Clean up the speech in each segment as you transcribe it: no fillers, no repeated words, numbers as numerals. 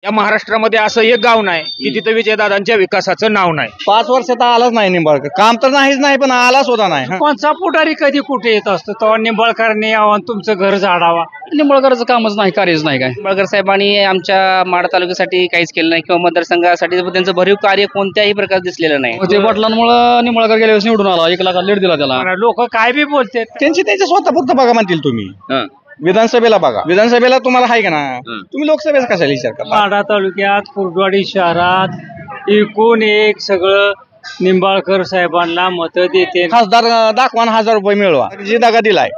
या महाराष्ट्रामध्ये असं एक गाव नाही की तिथं विजयदादांच्या विकासाचं नाव नाही. 5 वर्षात आलाच नाही निंबाळकर. काम तर नाहीच नाही पण आला सुद्धा नाही. कोणचा पुढारी कधी कुठे येत असतो तेव्हा निंबाळकरने यावं तुमचं घर झाडावा. निंबाळकरचं कामच नाही, कार्यच नाही काय. निंबाळकर साहेबांनी आमच्या माढा तालुक्यासाठी काहीच केलं नाही किंवा मतदारसंघासाठी त्यांचं भरीव कार्य कोणत्याही प्रकारे दिसलेलं नाही. ते पाटलांमुळे निंबाळकर गेल्या वेळेस निवडून आला, 1 लाख लीड दिला त्याला. लोक काय बी बोलते त्यांच्या स्वतःपुरतं बघा म्हणतील तुम्ही. विधानसभेला बघा, विधानसभेला तुम्हाला आहे का ना, तुम्ही लोकसभेचा कशाला विचार करता. माढा तालुक्यात कुर्डवाडी शहरात एकूण एक सगळं निंबाळकर साहेबांना मतं देते. खासदार दाखवा 1000 रुपये मिळवा. जी दगा दिलाय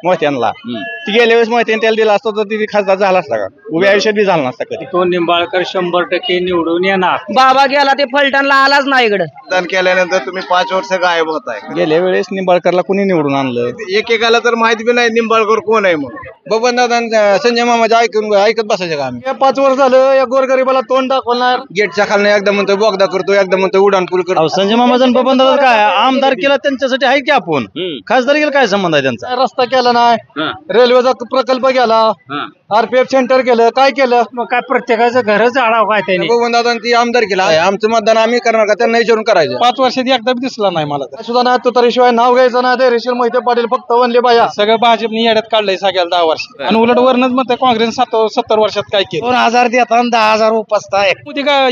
मोत्यांना, ती गेल्या वेळेस मोत्याने त्याला दिला असता तर ती खासदार झाला असता का, उभ्या आयुष्यात बी झाला नसता कधी. तो निंबाळकर 100% निवडून येणार. बाबा गेला ते फलटणला आलाच नाही इकडं. मतदान केल्यानंतर तुम्ही 5 वर्ष गायब होताय. गेल्या वेळेस निंबाळकरला कुणी निवडून आणलं? एकेकाला तर माहिती बी नाही निंबाळकर कोण आहे म्हणून. बबनदादा संजय मामाच्या ऐकत बसायचं का आम्ही? 5 वर्ष झालं या गोरगरीबाला तोंड दाखवणार. गेटच्या खालनं एकदा म्हणतोय बोगदा करतो, एकदा म्हणतोय उड्डाण पूल करतो. संजय मामाचा बबनदादा काय आमदार केला त्यांच्यासाठी आहे की आपण? खासदार केला काय संबंध आहे त्यांचा? रस्ता केला नाही, रेल्वेचा प्रकल्प केला, आरपीएफ सेंटर केलं, काय केलं? मग काय प्रत्येकाचं घरच आढाव काय त्यांनी. बबनदादा ती आमदार केला. आमचं मतदान आम्ही करणार का, त्यांना विचारून करायचं. 5 वर्षात एकदा बी दिसला नाही मला सुद्धा नाही. तो तरीशिवाय नाव घ्यायचं नाही. धैर्यशील मोहिते पाटील फक्त वनले बाया. सगळं भाजपने येड्यात काढलंय सगळ्याला 10 वर्ष. आणि उलट वरणच म्हणते काँग्रेस 70 वर्षात काय केलं. 2000 देतात 10,000 उपसताय.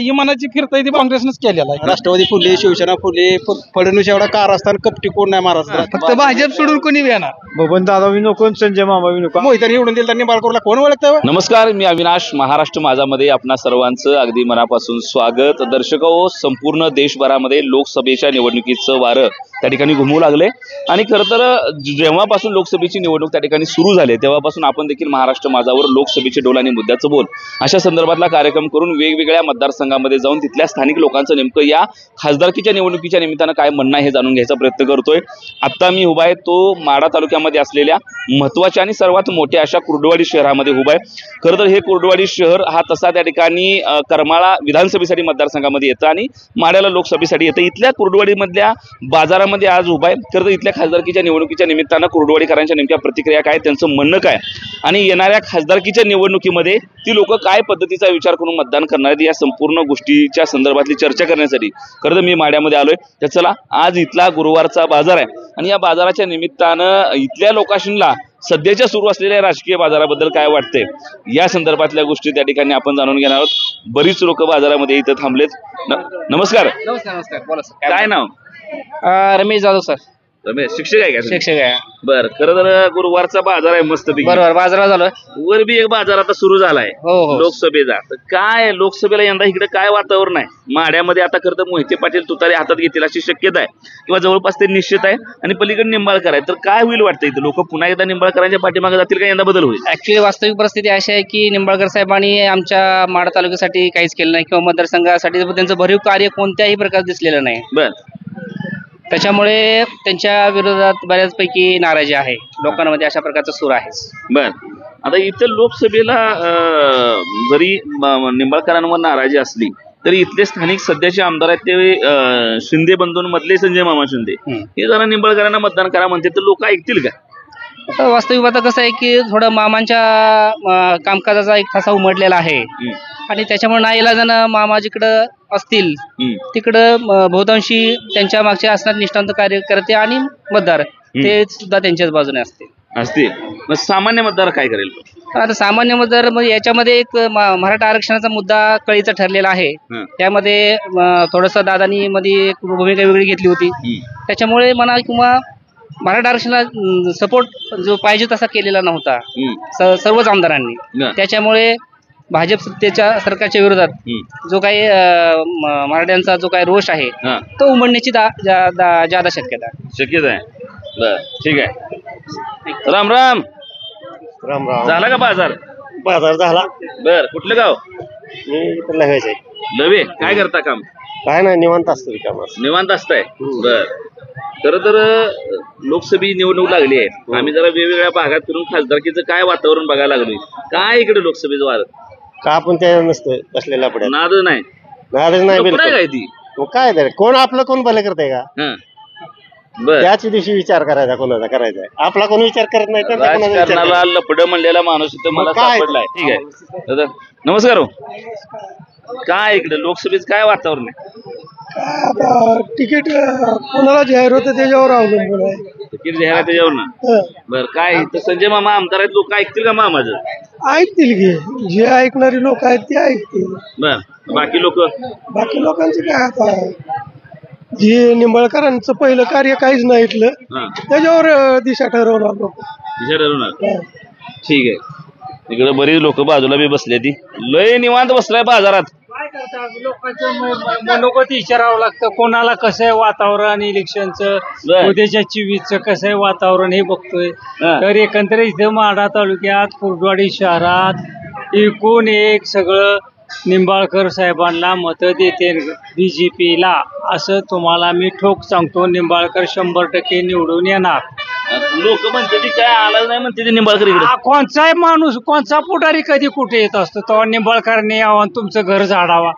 इमानाची फिरताय ती काँग्रेसनंच केलेला आहे. राष्ट्रवादी फुले, शिवसेना फुले, फडणवीस एवढा कार असताना कपटी कोण नाही महाराष्ट्रात. फक्त भाजप सोडून कोणी येणार. बबनदादा बी नको, संजय मामा बी नको. मोहिते निवडून दिलं तर निंबाळकरला कोण ओळखतं? नमस्कार, मी अविनाश. महाराष्ट्र माझामध्ये आपणा सर्वांचं अगदी मनापासून स्वागत. दर्शको, संपूर्ण देशभरामध्ये लोकसभेच्या निवडणुकीचं वारं त्या ठिकाणी घुमू लागले आणि खरं तर जेव्हापासून लोकसभेची निवडणूक त्या ठिकाणी सुरू झाली तेव्हापासून आपण देखील महाराष्ट्र माझावर लोकसभेचे डोल आणि मुद्द्याचं बोल अशा संदर्भातला कार्यक्रम करून वेगवेगळ्या मतदारसंघामध्ये जाऊन तिथल्या स्थानिक लोकांचं नेमकं या खासदारकीच्या निवडणुकीच्या निमित्तानं काय म्हणणं आहे हे जाणून घ्यायचा प्रयत्न करतोय. आता मी उभा आहे तो माढा तालुक्यामध्ये असलेल्या महत्त्वाच्या आणि सर्वात मोठ्या अशा कुर्डवाडी शहरामध्ये उभा आहे. खरं तर हे कुर्डवाडी शहर हा तसा त्या ठिकाणी करमाळा विधानसभेसाठी मतदारसंघामध्ये येतं आणि माढ्याला लोकसभेसाठी येतं. इथल्या कुर्डवाडीमधल्या बाजारामध्ये आज उभा आहे. खरं तर इथल्या खासदारकीच्या निवडणुकीच्या निमित्तानं कुर्डवाडीकरांच्या नेमक्या प्रतिक्रिया काय, त्यांचं म्हणणं काय आणि येणाऱ्या खासदारकीच्या निवडणुकीमध्ये ती लोक काय पद्धतीचा विचार करून मतदान करणार आहेत या संपूर्ण गोष्टीच्या संदर्भातली चर्चा करण्यासाठी खरं तर मी माढ्यामध्ये आलोय. तर चला, आज इथला गुरुवारचा बाजार आहे आणि या बाजाराच्या निमित्तानं इथल्या लोकांना सध्याच्या सुरू असलेल्या राजकीय बाजाराबद्दल काय वाटतंय या संदर्भातल्या गोष्टी त्या ठिकाणी आपण जाणून घेणार आहोत. बरीच लोक बाजारामध्ये इथं थांबलेत. नमस्कार. नमस्कार, बोला सर. काय नाव? रमेश जाधव सर. रमेश, शिक्षक आहे का? शिक्षक आहे. बर, खरं तर गुरुवारचा बाजार आहे मस्त. बरोबर, बाजारात झालोय. वर बी एक बाजार आता सुरू झालाय हो. लोकसभेचा. तर काय लोकसभेला यंदा इकडे काय वातावरण आहे माढ्यामध्ये? आता खरं तर मोहिते पाटील तुतारी हातात घेतील अशी शक्यता आहे किंवा जवळपास ते निश्चित आहे आणि पलीकडे निंबाळकर आहे. तर काय होईल वाटतं इथं? लोक पुन्हा एकदा निंबाळकरांच्या पाठीमागे जातील का? यंदा बदल होईल? ऍक्च्युली वास्तविक परिस्थिती अशी आहे की निंबाळकर साहेबांनी आमच्या माढा तालुक्यासाठी काहीच केलं नाही किंवा मतदारसंघासाठी त्यांचं भरीव कार्य कोणत्याही प्रकारे दिसलेलं नाही. बर, त्याच्यामुळे त्यांच्या विरोधात बऱ्याचपैकी नाराजी आहे लोकांमध्ये, अशा प्रकारचा सूर आहे. बर, आता इथं लोकसभेला जरी निंबाळकरांवर नाराजी असली तरी इथले स्थानिक सध्याचे आमदार आहेत ते शिंदे बंधूंमधले संजय मामा शिंदे हे जरा निंबाळकरांना मतदान करा म्हणते तर लोक ऐकतील का? वास्तविक आता कसं आहे की थोडं मामांच्या कामकाजाचा एक ठसा उमटलेला आहे आणि त्याच्यामुळे नाईलाजानं मामा जिकडं असतील तिकडं बहुतांशी त्यांच्या मागच्या असणार निष्ठांत कार्यकर्ते आणि मतदार ते सुद्धा त्यांच्याच बाजूने असतील. मग सामान्य मतदार काय करेल? आता सामान्य मतदार म्हणजे याच्यामध्ये एक मराठा आरक्षणाचा मुद्दा कळीचा ठरलेला आहे. त्यामध्ये थोडंसं दादानी मध्ये एक भूमिका वेगळी घेतली होती. त्याच्यामुळे म्हणा किंवा मराठा आरक्षणाला सपोर्ट जो पाहिजे तसा केलेला नव्हता सर्वच आमदारांनी. त्याच्यामुळे भाजप सत्तेच्या सरकारच्या विरोधात जो काही मराठ्यांचा जो काही रोष आहे तो उमटण्याची ज्यादा शक्यता आहे. बर, ठीक आहे. राम राम. राम राम. झाला का बाजार? बाजार झाला. बर, कुठलं गाव? मी लव्याचे. लवे. काय करता काम? काय नाही, निवांत असतो कामात. निवांत असताय. बर, खरं तर लोकसभेची निवडणूक लागली आहे. आम्ही जरा वेगवेगळ्या भागात फिरून खासदारकीचं काय वातावरण बघायला लागलोय. काय इकडे लोकसभेचं वार का आपण त्या नसतं बसलेल्या पड्यात? नाद नाही काय ती काय काय तर कोण आपलं कोण भलं करताय का? बर. त्याच दिवशी विचार करायचा कोणाचा करायचा आहे. आपला कोणी विचार करत नाही त्यांचा कोणाचा विचार राजकारणाला करायचा. लपड म्हणलेला माणूस इथं मला मग काय? सापडलाय. ठीक आहे दादा नमस्कार हो. काय इकडे लोकसभेच काय वातावरण आहे? तिकीट कोणाला जाहीर होतं त्याच्यावर अवलंबून आहे. तिकीट जाहिरात त्याच्यावर ना बर काय इथं संजय मामा आमदार आहेत लोक ऐकतील का मामाचं? ऐकतील की जे ऐकणारी लोक आहेत ते ऐकतील. बर बाकी लोक बाकी लोकांचं काय आता जे निंबाळकरांचं पहिलं कार्य काहीच नाही ऐकलं त्याच्यावर दिशा ठरवणार लोक. ठीक आहे. इकडे बरीच लोक बाजूला बी बसले ती लय निवांत बसलाय बाजारात. काय करतात लोकांचं मनोगत विचारावं लागतं कोणाला कसं आहे वातावरण इलेक्शनचं बर. उद्याच्या 24चं कसं आहे वातावरण हे बघतोय. तर एकंदरीत इथे माढा तालुक्यात कुर्डवाडी शहरात एकूण एक सगळं निंबाळकर साहेबांना मतं देते BJPला असं तुम्हाला मी ठोक सांगतो. निंबाळकर 100% निवडून येणार. लोक म्हणते ती काय आला नाही म्हणते ती निंबाळकर इकडे. कोणचाही माणूस कोणचा पुढारी कधी कुठे येत असतो तेव्हा निंबाळकरांनी यावं आणि तुमचं घर झाडावा.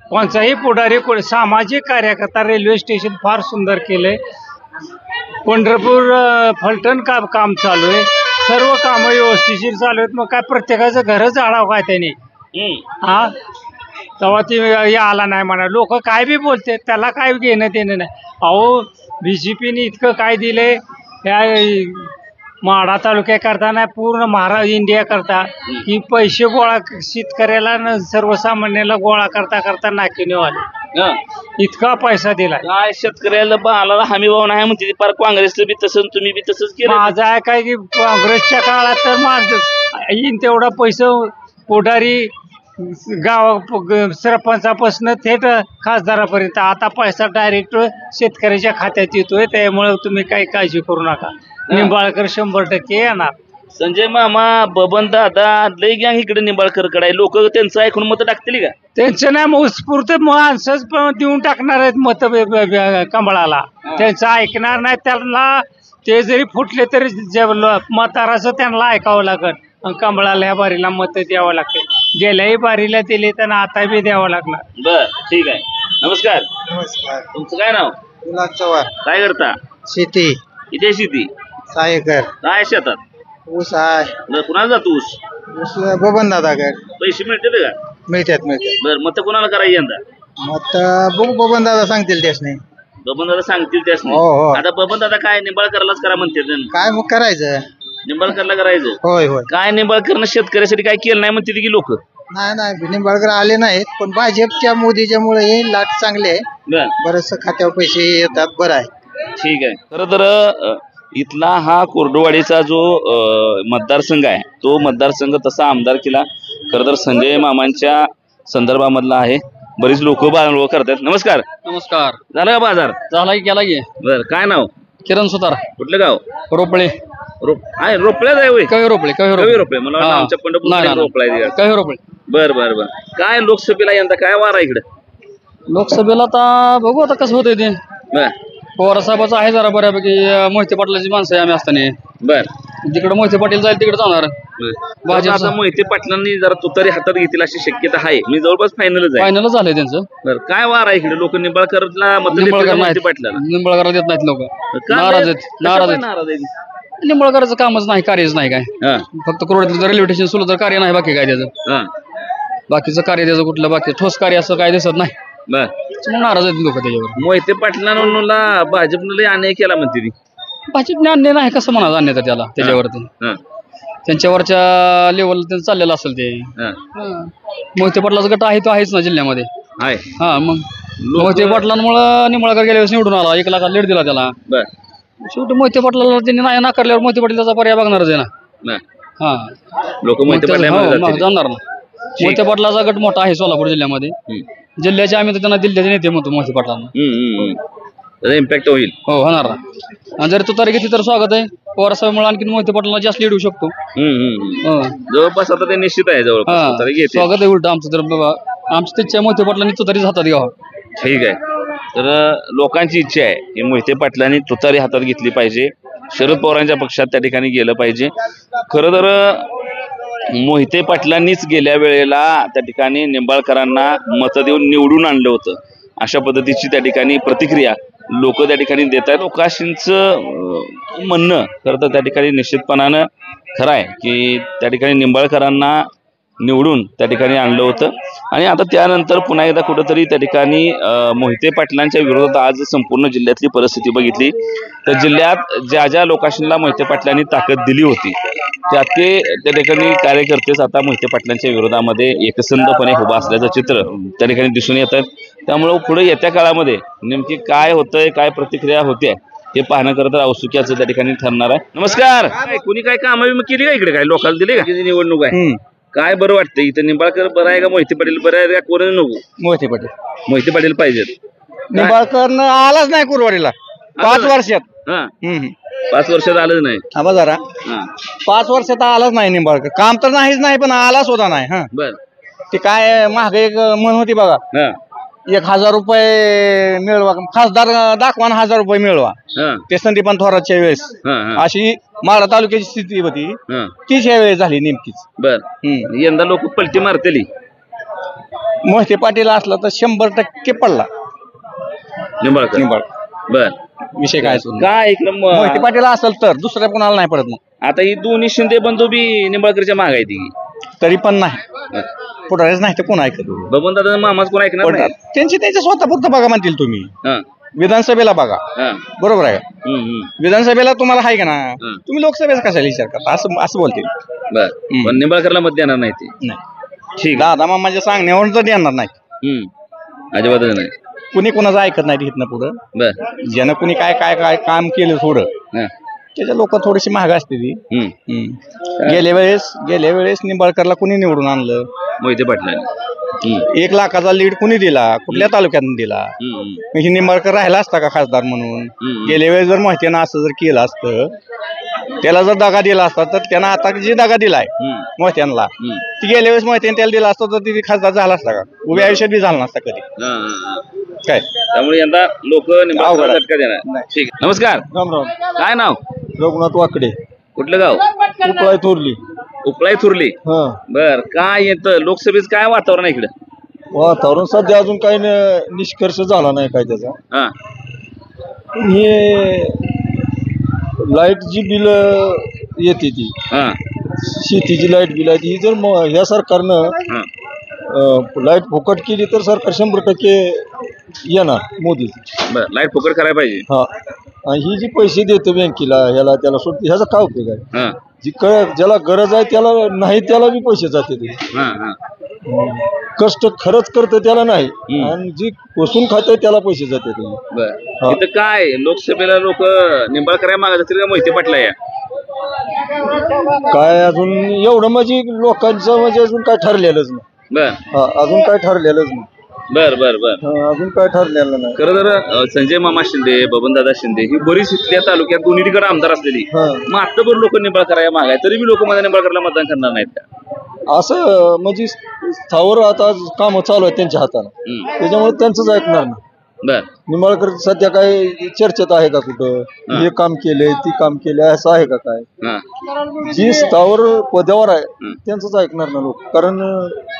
कोणचाही पुढारी सामाजिक कार्यकर्ता रेल्वे स्टेशन फार सुंदर केलंय. पंढरपूर फलटण काम चालू आहे. सर्व कामं व्यवस्थिशीर चालू आहेत. मग काय प्रत्येकाचं घर झाडावं काय त्याने तेव्हा ती आला नाही म्हणा. लोक काय बी बोलते त्याला काय घेणं देणं नाही. अहो BJPने इतकं काय दिलंय या माढा तालुक्याकरता नाही पूर्ण इंडिया करता की पैसे गोळा शेतकऱ्याला सर्वसामान्याला गोळा करता करता नाकीने आले. इतका पैसा दिलाय. काय शेतकऱ्याला बाळाला हमी भाव नाही म्हणते पार काँग्रेसचं बी तसं तुम्ही बी तसंच केलं. माझं आहे काय की काँग्रेसच्या काळात तर माझं येईन तेवढा पैसा पुढारी सरपंचापासून थेट खासदारापर्यंत आता पैसा डायरेक्ट शेतकऱ्याच्या खात्यात येतोय. त्यामुळे तुम्ही काही काळजी करू नका. निंबाळकर 100% येणार. संजय मामा बबन दादा लय गँग इकडे निंबाळकरकडे आहे. लोक त्यांचं ऐकून मत टाकतील का? त्यांचं नाही उत्स्फूर्त माणसंच देऊन टाकणार आहेत मत कमळाला. त्यांचं ऐकणार नाही. त्यांना ते जरी फुटले तरी मताराचं त्यांना ऐकावं लागत. कमळाला ह्या बारीला मत द्यावं लागते. गेल्याही बारीला दिले तर आता बी द्यावं लागणार. बर ठीक आहे. नमस्कार. नमस्कार. तुमचं काय नाव? विलास चव्हाण. काय करता? शेती इथे शेती 6 एकर. काय शेतात ऊस आहे. कुणाला जातो ऊस? ऊस बबन दादाकडे पैसे मिळते का? मिळतात. बर मत कोणाला करायची यंदा? मत बघू बबन दादा सांगतील त्याच नाही. बबन दादा सांगतील त्याच हो, हो. आता बबन दादा काय निंबाळकरलाच करा म्हणते काय मग करायचं. निंबाळकरला करायचं. होय होय. काय निंबाळकरनं शेतकऱ्यासाठी काय केलं नाही म्हणते की लोक. नाही निंबाळकर आले नाहीत पण भाजपच्या मोदीच्या मुळे हे लाट चांगले आहे. बरेचसे खात्यावर पैसे येतात. बरं आहे. ठीक आहे. खरं तर इथला हा कुर्डवाडीचा जो मतदारसंघ आहे तो मतदारसंघ तसा आमदारकीला खरं तर संजय मामांच्या संदर्भामधला आहे. बरीच लोक बाळवळ करतात. नमस्कार. नमस्कार. झाला का बाजार? झाला की केला की. बर काय नाव? किरण सुतार. कुठलं गाव? रोपळे. रोपळ्याच आहे होय? कवी रोपळे. कवी रोपळे. मला वाटलं आमच्या पंढरपूर रोपळा आहे. कवी रोपळे. बर बर बर. काय लोकसभेला यंदा काय वारा इकडे? लोकसभेला आता बघू आता कसं होतंय ते. बर पवार साहेबाचं आहे जरा बऱ्यापैकी. मोहिते पाटलाची माणसं आहे आम्ही असताना. बर जिकडे मोहिते पाटील जाईल तिकडे जाणार. आता मोहिते पाटलांनी जरा तुतारी हातात घेतील अशी शक्यता आहे. मी जवळपास फायनलच आहे. फायनल झालंय त्यांचं. बर काय वारा इकडे? लोक निंबाळकरला मत मोहिते पाटलाला निंबाळकर देत नाहीत लोक. नाराज आहेत. निंबाळकरचं कामच नाही कार्यच नाही काय. फक्त करोडचं रेल्वे स्टेशन सुरू तर कार्य नाही. बाकी काय त्याचं बाकीचं कार्य त्याचं कुठलं बाकी ठोस कार्य असं काय दिसत नाही. नाराज आहेत लोक त्याच्यावर. मोहिते पाटलांना भाजपनं लय अन्याय केला म्हणते ती. भाजपने अन्याय नाही कसं म्हणा अन्याय त्याला त्याच्यावरती. त्यांच्यावरच्या लेवल त्यांचं चाललेलं असेल ते. मोहिते पाटलाचा गट आहे तो आहेच ना जिल्ह्यामध्ये. मग मोहिते पाटलांमुळे निंबाळकर गेल्या वेळेस निवडून आला. 1 लाखात लीड दिला त्याला. शेवटी मोहिते पाटलाला त्यांनी नाही नाकारल्यावर मोहिते पाटलाचा पर्याय बघणारच आहे ना. लोक मोहिते पाटला जाणार ना. मोहिते पाटलाचा गट मोठा आहे सोलापूर जिल्ह्यामध्ये. जिल्ह्याचे आम्ही तर त्यांना जिल्ह्याचे नेते म्हणतो मोहिते पाटलांना. इम्पॅक्ट होईल. हो होणार ना. आणि जर तुतारी घेतली तर स्वागत आहे. पवार साहेबांमुळे आणखी मोहिते पाटलांना जास्त लीड होऊ शकतो. जवळपास आता ते निश्चित आहे. जवळपास स्वागत आहे उलट आमचं. तर आमची इच्छा मोहिते पाटलांनी तुतारीच हातात घ्यावा. ठीक आहे. तर लोकांची इच्छा आहे की मोहिते पाटलांनी तुतारी हातात घेतली पाहिजे. शरद पवारांच्या पक्षात त्या ठिकाणी गेलं पाहिजे. खरं तर मोहिते पाटलांनीच गेल्या वेळेला त्या ठिकाणी निंबाळकरांना मतं देऊन निवडून आणलं होतं. अशा पद्धतीची त्या ठिकाणी प्रतिक्रिया लोक त्या ठिकाणी देत आहेत. लोकांशींचं म्हणणं खरं तर त्या ठिकाणी निश्चितपणानं खरं आहे की त्या ठिकाणी निंबाळकरांना निवडून त्या ठिकाणी आणलं होतं आणि आता त्यानंतर पुन्हा एकदा कुठंतरी त्या ठिकाणी मोहिते पाटलांच्या विरोधात आज संपूर्ण जिल्ह्यातली परिस्थिती बघितली तर जिल्ह्यात ज्या ज्या लोकांना मोहिते पाटलांनी ताकद दिली होती त्या ठिकाणी कार्यकर्तेच आता मोहिते पाटलांच्या विरोधामध्ये एकसंधपणे उभा असल्याचं चित्र त्या ठिकाणी दिसून येत आहे. त्यामुळं पुढे येत्या काळामध्ये नेमकी काय होतंय, काय प्रतिक्रिया होते हे पाहणं करत औत्सुक्याचं त्या ठिकाणी ठरणार आहे. नमस्कार. कोणी काय कामं केली का इकडे, काय लोकांना दिले का? निवडणूक आहे, काय बरं वाटतं इथं? निंबाळकर बरं आहे का मोहिते पाटील बरं आहे का? कोण नको? मोहिते पाटील. मोहिते पाटील पाहिजेत. निंबाळकर आलाच नाही कुरवाडीला 5 वर्षात. हा 5 वर्षात आलंच नाही. हा जरा हा 5 वर्षात आलाच नाही निंबाळकर. काम तर नाहीच नाही पण आला सुद्धा नाही. हा बर. ते काय महागाई म्हण होती बघा, हा 1000 रुपये मिळवा, खासदार दाखवा 1000 रुपये मिळवा. हा ते संदीपान थोरातच्या वेळेस हा अशी माळा तालुक्याची स्थिती होती हा तीच या वेळेस झाली नेमकीच. बर. यंदा लोक पलटी मारतेली. मोहिते पाटील असला तर 100% पडला निंबाळकर. बर. विषय काय काय इकडं मोहिते पाटील असेल तर दुसऱ्या कोणाला नाही पडत. मग आता ही दोन्ही शिंदे बंधू बी निंबाळकरच्या माग आहे ती. तरी पण नाही पुढारीच नाही तर कोण ऐकत. बबन दादा मामाच कोण ऐकणार नाही. त्यांच्या स्वतःपुरतं बघा म्हणतील तुम्ही. हा विधानसभेला बघा, हा बरोबर आहे का? विधानसभेला तुम्हाला आहे का ना, तुम्ही लोकसभेचा कशाला विचार करता असं बोलतील. बर. पण निंबाळकरला मत देणार नाही ते. नाही ठीक. दादा मामाच्या सांगण्यावरून तर देणार नाही. अजिबातच नाही. कुणी कुणाचं ऐकत नाही इथनं पुढं. बर. ज्यानं कुणी काय काय काय काम केलं थोडं त्याच्या लोक थोडीशी महाग असते ती. गेल्या वेळेस निंबाळकरला कुणी निवडून आणलं? मोहिते पाटलांनी. 1 लाखाचा लीड कुणी दिला? कुठल्या तालुक्यातून दिला? ही निंबाळकर राहिला असता का खासदार म्हणून? गेल्या वेळेस जर मोहित्यानं असं जर केलं असतं, त्याला जर दगा दिला असता तर त्यानं आता जी दगा दिलाय मोहित्यांना ती गेल्या वेळेस मोहित्याने त्याला दिला असता तर ती खासदार झाला असता का? उभ्या आयुष्यात बी झाला नसता कधी. काय त्यामुळे यंदा लोक निंबाळकरला झटका देणार. ठीक. नमस्कार. राम राम. काय नाव? रघुनाथ वाकडे. कुठलं गाव? उपळाई थोरली. उपळाई थुरली. बर. काय येतं लोकसभेच काय वातावरण आहे इकडे? वातावरण सध्या अजून काही निष्कर्ष झाला नाही काय त्याचा. हा हे लाईट जी बिल येते ती हा शेतीची लाईट बिल आहे ती जर ह्या सरकारनं लाईट फुकट केली तर सरकार 100% येणार मोदी. बर. लाईट फुकट करायला पाहिजे. हा आणि ही जी पैसे देतो बँकेला ह्याला त्याला सुट्टी ह्याचा काय उपयोग आहे? हा जी ज्याला गरज आहे त्याला नाही त्याला बी पैसे जाते ते. हा हा कष्ट खरंच करतं त्याला नाही आणि जी पोसून खाते त्याला पैसे जाते ते. बर. इथं काय लोकसभेला लोक निंबाळकर मागत असतील का मोहिते पाटला या? काय अजून एवढं म्हणजे लोकांचं म्हणजे अजून काय ठरलेलंच नाही. बर. अजून काय ठरलेलंच नाही. बर बर बर. अजून काय ठरलेलं नाही. खरं तर संजय मामा शिंदे, बबनदादा शिंदे ही बरीच इथल्या तालुक्यात दोन्हीकडे आमदार असलेली. मग आता पण लोक निंबाळकर या मागाय तरी बी लोक माझ्या निंबाळकरला मतदान करणार नाहीत का? असं म्हणजे स्थावर आता काम चालू आहे त्यांच्या हाताने त्याच्यामुळे त्यांचंच ऐकणार ना. बर. निंबाळकर सध्या काय चर्चेत आहे का कुठं? हे काम केलंय ती काम केलंय असं आहे का काय? जी स्थावर पदावर आहे त्यांचंच ऐकणार ना लोक. कारण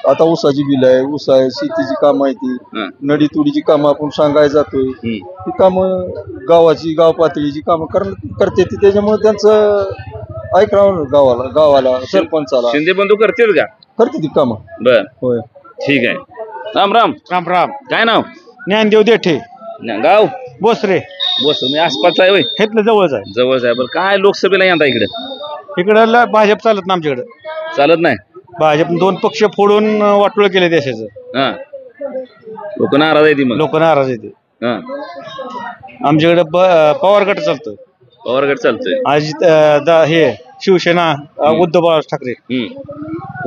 आता ऊसाची बिल आहे, ऊस आहे, शेतीची कामं आहे, ती नडी तुडीची कामं आपण सांगायला जातोय ती कामं गावाची गाव पातळीची कामं करते ती त्याच्यामुळे त्यांचं ऐकणार गावाला सरपंचाला. शिंदे बंधू करतील का? करते ती कामं. बर. होय. ठीक आहे. राम राम. राम राम. काय नाव? ज्ञानदेव देठे. गाव? बोसरे. बस मी आसपास आहे. हेतलं जवळच आहे. जवळच आहे. बरं. काय लोकसभेला यंदा इकडे? इकडं भाजप चालत ना आमच्याकडे. चालत नाही. भाजप 2 पक्ष फोडून वाटोळ केले देशाचं. हा लोक नाराज आहे. मग लोक नाराज येते. हा आमच्याकडे पवार गट चालतो. पवार गट चालतोय. अजित हे शिवसेना उद्धव बाळासाहेब ठाकरे.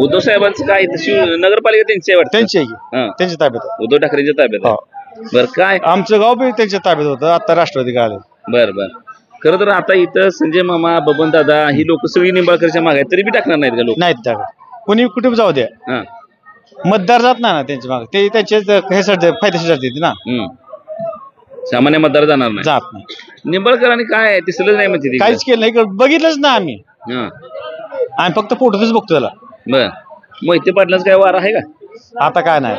उद्धव साहेबांचं काय नगरपालिका त्यांची आहे? त्यांची आहे. त्यांच्या ताब्यात. उद्धव ठाकरेंच्या ताब्यात आहे. बर. काय आमचं गाव बी त्यांच्या ताब्यात होतं. आता राष्ट्रवादी आले. बर बर. खरं तर आता इथं संजय मामा, बबन दादा ही लोक सगळी निंबाळकरच्या मागे तरी बी टाकणार नाहीत का लोक? नाहीत टाकत. कोणी कुठे जाऊ द्या मतदार जात नाही ना त्यांच्या मागे. ते त्यांचे ह्यासाठी फायदेशीर देते ना. सामान्य मतदार जाणार नाही. जात नाही. निंबाळकरांनी काय दिसलं नाही म्हणजे काहीच केलं नाही. बघितलंच ना आम्ही फक्त फोटोच बघतो त्याला. बर. मोहिते पाटलांचं काय वार आहे का? आता काय नाही.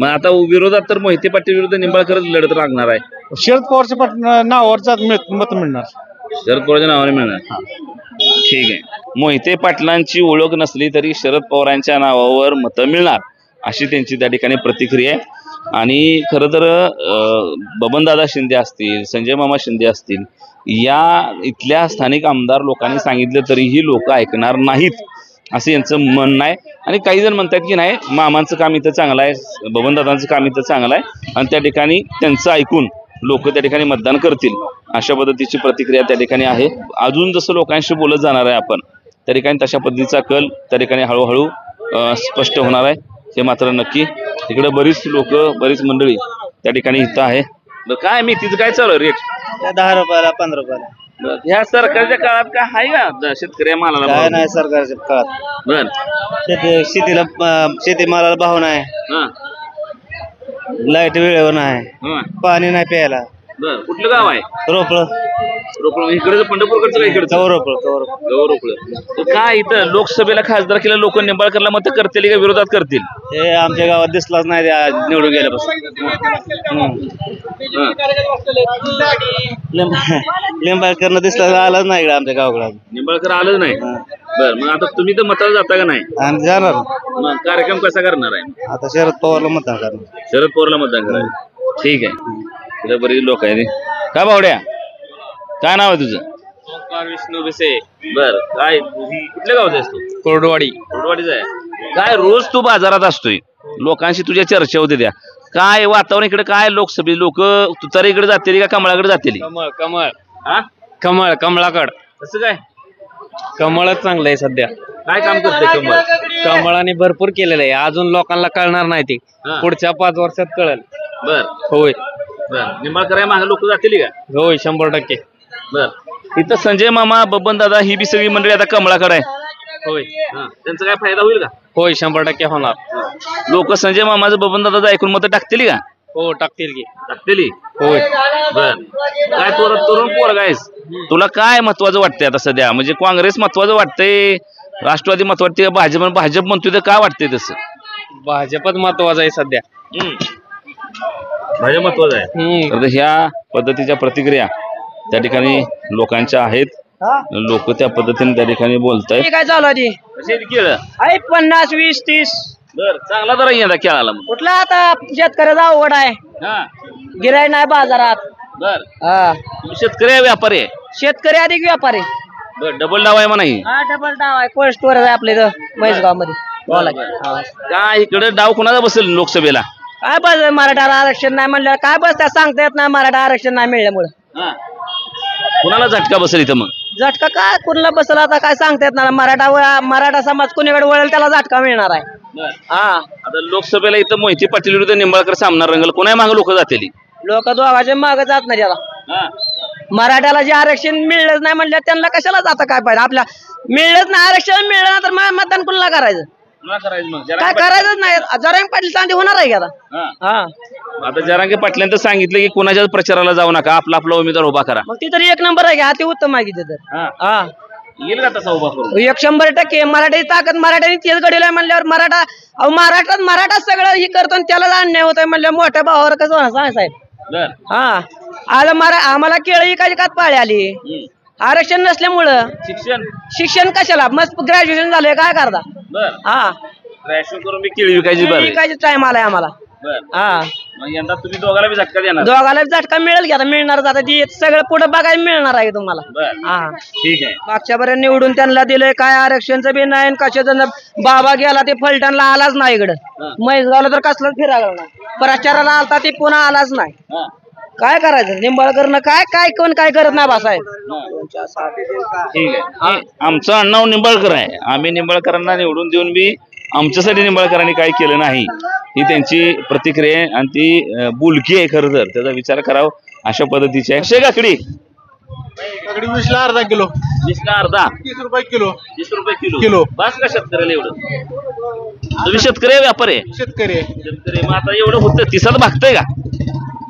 मग आता विरोधात तर मोहिते पाटील विरुद्ध निंबाळकरच लढत लागणार आहे. शरद पवारच्या नावावरचा मत मिळणार. शरद पवारच्या नावाने मिळणार. ठीक आहे. मोहिते पाटलांची ओळख नसली तरी शरद पवारांच्या नावावर मतं मिळणार अशी त्यांची त्या ठिकाणी प्रतिक्रिया आहे. आणि खरं तर बबनदादा शिंदे असतील, संजय मामा शिंदे असतील, या इथल्या स्थानिक आमदार लोकांनी सांगितलं तरीही लोक ऐकणार नाहीत असं यांचं म्हणणं आहे. आणि काही जण म्हणतात की नाही, मामांचं काम इथं चांगलं आहे, बबनदादांचं काम इथं चांगलं आहे आणि त्या ठिकाणी त्यांचं ऐकून लोक त्या ठिकाणी मतदान करतील अशा पद्धतीची प्रतिक्रिया त्या ठिकाणी आहे. अजून जसं लोकांशी बोलत जाणार आहे आपण त्या ठिकाणी तशा पद्धतीचा कल त्या ठिकाणी हळूहळू स्पष्ट होणार आहे हे मात्र नक्की. इकडे बरीच लोक, बरीच मंडळी त्या ठिकाणी इथं आहे. काय मेथीचं काय चालू आहे रेट? 10 रुपयाला 15 रुपयाला. ह्या सरकारच्या काळात काय आहे का शेतकरी मालाला काय भाव? नाही सरकारच्या काळात. बर. शेतीमालाला भाव नाही, हा लाईट वेळेवर नाही, हा. पाणी नाही प्यायला. बर. कुठलं गाव आहे? रोपळ रोपळ. इकडचं पंढरपूरकडचं काय इकडचं? रोपळ. काय इथं लोकसभेला खासदार केलं लोक निंबाळकरला मत करतील का विरोधात करतील? हे आमच्या गावात दिसलाच नाही ते आज निवडून गेल्यापासून. लिंबाळकरनं दिसला आलाच नाही इकडे आमच्या गावाकडे. निंबाळकर आलंच नाही. बर. मग आता तुम्ही तर मताला जाता का नाही? आणि जाणार मग कार्यक्रम कसा करणार आहे? आता शरद पवारला मतदान करणार. शरद पवारला मतदान करायचं. ठीक आहे. तिथे बरीच लोक आहे. का बावड्या, काय नाव आहे तुझं? विष्णू बिसे. बर. काय कुठल्या गावचा आहेस तू? कोरडवाडी. कोरडवाडीचा आहे. काय रोज तू बाजारात असतोय, लोकांशी तुझ्या चर्चा होते त्या, काय वातावरण इकडे? काय लोकसभे लोक तुतारीकडे जातील का कमळाकडे जातील? कमळ कमळ हा, कमळ कमळाकड. कसं काय? कमळच चांगलं आहे सध्या. काय काम करते कमळ? कमळाने भरपूर केलेलं आहे, अजून लोकांना कळणार नाही ते, हा. पुढच्या 5 वर्षात कळेल. बर. होय बर. निंबाळकर मागे लोक जातील का? होय 100%. बर. इथं संजय मामा, बबन दादा ही बी सगळी मंडळी आता कमळाकडे आहे. होय हा. त्यांचा काय फायदा होईल का? होय 100% होणार. लोक संजय मामाचं, बबन दादाचं ऐकून मत टाकतील का? हो टाकतील की. टाकतील. होय. बर. काय तरुण पोरगा आहेस, तुला काय महत्वाचं वाटतंय आता सध्या? म्हणजे काँग्रेस महत्वाचं वाटतंय, राष्ट्रवादी महत्वाचं वाटतंय, भाजप म्हणतोय तर काय वाटतंय तसं? भाजपच महत्वाचं आहे सध्या. भाजप महत्वाचं आहे. तर ह्या पद्धतीच्या प्रतिक्रिया त्या ठिकाणी लोकांच्या आहेत. लोक त्या पद्धतीने त्या ठिकाणी बोलतायत. काय चालू आहे? केळं आहे 50, 20, 30. बर. चांगला जरा यंदा केळाला मग. कुठला आता शेतकऱ्याचा अवघड आहे, हा. गिराई नाही बाजारात. बर. हा. तुम्ही शेतकरी आहे व्यापारी आहे? शेतकरी अधिक व्यापारी. बर. डबल डाव आहे म्हणा ही. हा डबल डाव आहे, कोल्ड स्टोरेज आहे आपल्या इथं म्हैसगाव मध्ये. काय इकडे डाव कोणाचा बसेल लोकसभेला? काय बस मराठा आरक्षण नाही म्हणलं काय बस त्या सांगता येत नाही, मराठा आरक्षण नाही मिळल्यामुळे. हा. कुणाला झटका बसेल इथं मग? झटका काय कुणाला बसला आता काय सांगता येत नाही. मराठा समाज कोणीकडे वळेल त्याला झटका मिळणार आहे. बर. हा. आता लोकसभेला इथं मोहिते पाटील विरुद्ध निंबाळकर सामना रंगल, कोणा मागे लोक जातील? लोक दोघांचे मागे जात नाही त्याला. हा. मराठ्याला जे आरक्षण मिळलंच नाही म्हणलं त्यांना कशाला जाता काय पाहिजे? आपल्या मिळलंच नाही आरक्षण, मिळलं ना तर मतदान कुणाला करायचं? कुणाला करायचं मग? काय करायचंच नाही. जरांगे पाटील चांदी होणार आहे की आता. हा. हा. आता जरांगे पाटलांनी तर सांगितलं की कुणाच्याच प्रचाराला जाऊ नका, आपला आपला उमेदवार उभा करा. मग ती तरी 1 नंबर आहे की, अति उत्तम आहे की ते तर. हा. हा. येईल का तसा उभा करून? 100% मराठीची ताकद, मराठ्यांनी तेच घडवलं आहे म्हणल्यावर मराठा सगळं हे करतो आणि त्याला अन्याय होतोय म्हणल्यावर मोठ्या भावावर कसं होणार सांग साहेब? बर. हा. आम्हाला केळं विकायची कात पाळी आली आरक्षण नसल्यामुळं. शिक्षण कशाला? मस्त ग्रॅज्युएशन झालंय, काय करता? बर. हा. ग्रॅज्युएशन करून मी केळी विकायची बरं. विकायची टाइम आलाय आम्हाला. बर. हा. मग यंदा तुम्ही दोघाला बी झटका देणार? दोघाला झटका मिळेल की, आता मिळणार आता ती सगळं पुढे बघायला मिळणार आहे तुम्हाला. बर. हा. ठीक आहे. मागच्या पर्यंत निवडून त्यांना दिलंय, काय आरक्षणचं बी नाही कशाचं. बाबा गेला ते फलटणला आलाच नाही इकडं. म्हैसगावला तर कसलाच फिरायला नाही, प्रचाराला आलता ते पुन्हा आलाच नाही. हा. काय करायचं? निंबाळकरनं काय कोण काय करत नाही बासाहेब. ठीक आहे. आमचं अण्णाव निंबाळकर आहे, आम्ही निंबाळकरांना निवडून देऊन बी आमच्यासाठी निंबाळकरांनी काय केलं नाही ही त्यांची प्रतिक्रिया आहे. आणि ती बुलकी आहे खरं तर, त्याचा विचार करावा अशा पद्धतीची आहे. कशी काकडी? 20ला अर्धा किलो. 20ला अर्धा. 30 रुपये किलो. 30 रुपये किलो. किलो. बस का शेतकऱ्याला एवढं? तुम्ही शेतकरी आहे व्यापारी आहे? शेतकरी आहे. शेतकरी. मग आता एवढं होतं 30 भागतंय का?